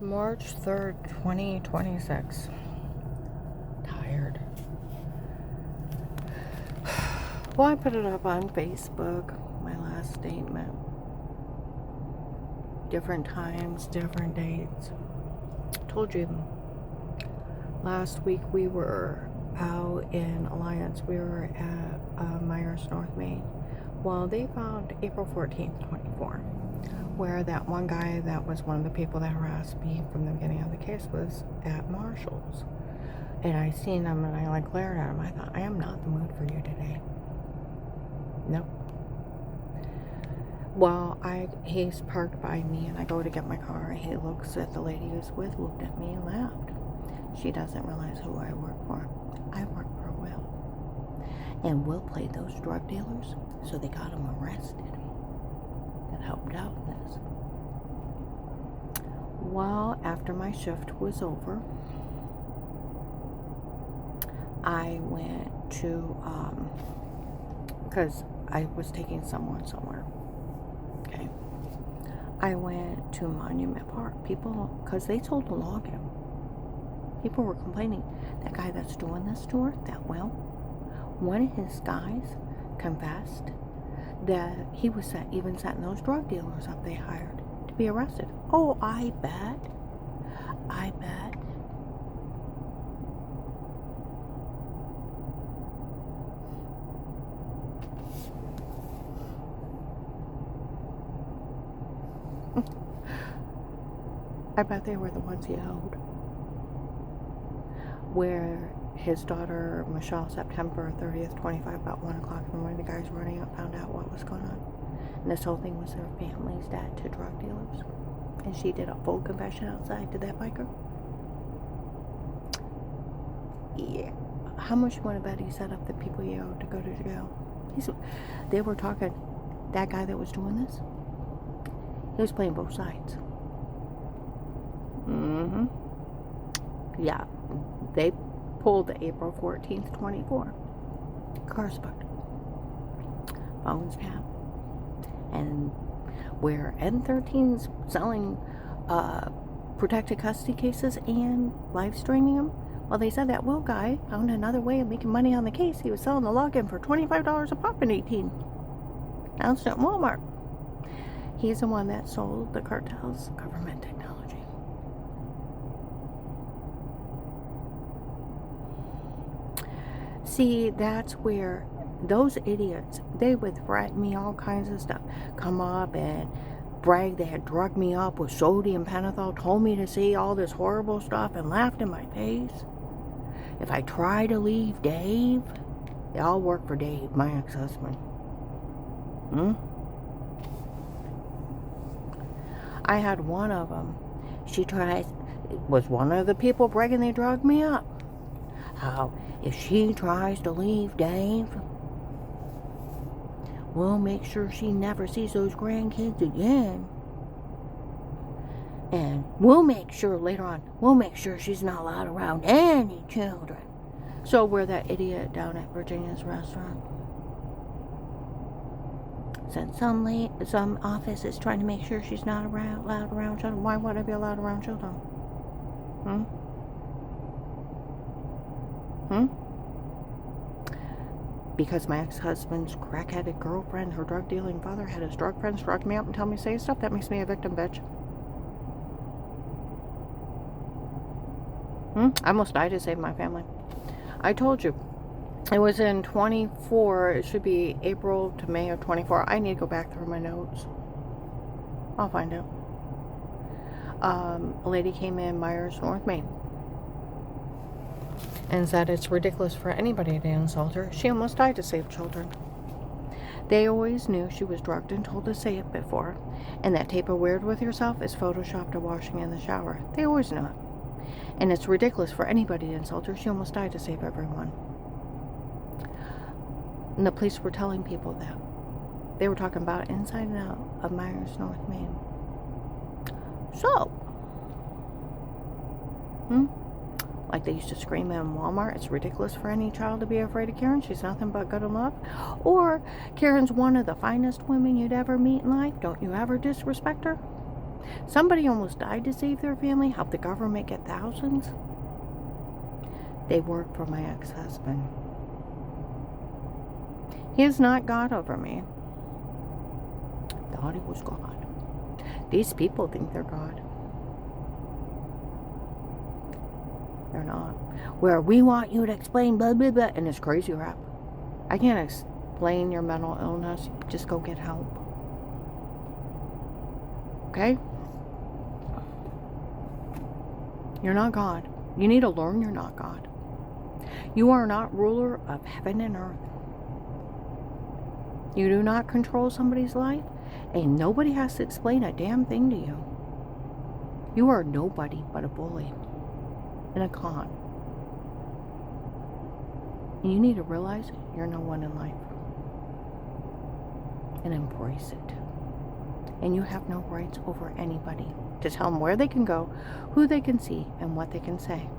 March 3rd, 2026. Tired. Well, I put it up on Facebook, my last statement. Different times, different dates. Told you. Last week we were out in Alliance. We were at Myers, North Main. Well, they found April 14th, 24. Where that one guy that was one of the people that harassed me from the beginning of the case was at Marshall's. And I seen him and I glared at him. I thought, I am not in the mood for you today. Nope. Well, he's parked by me and I go to get my car and he looks at the lady who's with, looked at me and laughed. She doesn't realize who I work for. I work for Will. And Will played those drug dealers, so they got him arrested. That helped out in this. Well, after my shift was over, I went to, because I was taking someone somewhere. Okay. I went to Monument Park. People, because they told the login. People were complaining. That guy that's doing this to her, that Will, one of his guys confessed that he was even setting those drug dealers up they hired to be arrested. Oh, I bet. I bet they were the ones he owed. Where his daughter, Michelle, September 30th, 25, about 1 o'clock in the morning, the guys running up found out what was going on. And this whole thing was their family's debt to drug dealers. And she did a full confession outside to that biker. Yeah. How much you want to bet he set up the people he owed to go to jail? They were talking, that guy that was doing this, he was playing both sides. Mm-hmm. Yeah. They pulled the April 14th, 24. Cars booked. Phones tapped. And where N13's selling protected custody cases and live streaming them, well, they said that Will guy found another way of making money on the case. He was selling the login for $25 a pop in 18. Announced at Walmart. He's the one that sold the cartel's government technology. See, that's where those idiots, they would threaten me all kinds of stuff. Come up and brag they had drugged me up with sodium pentothal, told me to say all this horrible stuff and laughed in my face. If I try to leave Dave, they all work for Dave, my ex-husband. I had one of them. Was one of the people bragging they drugged me up. How if she tries to leave Dave, we'll make sure she never sees those grandkids again. And we'll make sure later on, she's not allowed around any children. So we're that idiot down at Virginia's restaurant. Said some office is trying to make sure she's not allowed around children. Why would I be allowed around children? Because my ex-husband's crack-headed girlfriend, her drug-dealing father, had his drug friends drug me up and tell me say stuff. That makes me a victim, bitch. I almost died to save my family. I told you. It was in 24. It should be April to May of 24. I need to go back through my notes. I'll find out. A lady came in Myers, North Main. And said it's ridiculous for anybody to insult her. She almost died to save children. They always knew she was drugged and told to say it before. And that tape of weird with yourself is photoshopped to washing in the shower. They always knew it. And it's ridiculous for anybody to insult her. She almost died to save everyone. And the police were telling people that. They were talking about it inside and out of Myers, North Main. So. Like they used to scream in Walmart, it's ridiculous for any child to be afraid of Karen. She's nothing but good and love. Or Karen's one of the finest women you'd ever meet in life. Don't you ever disrespect her. Somebody almost died to save their family, help the government get thousands. They work for my ex-husband. He is not God over me. Thought he was God. These people think they're God. They're not. Where we want you to explain blah, blah, blah, and it's crazy rap. I can't explain your mental illness. Just go get help. Okay? You're not God. You need to learn you're not God. You are not ruler of heaven and earth. You do not control somebody's life, and nobody has to explain a damn thing to you. You are nobody but a bully and a con. And you need to realize you're no one in life. And embrace it. And you have no rights over anybody to tell them where they can go, who they can see, and what they can say.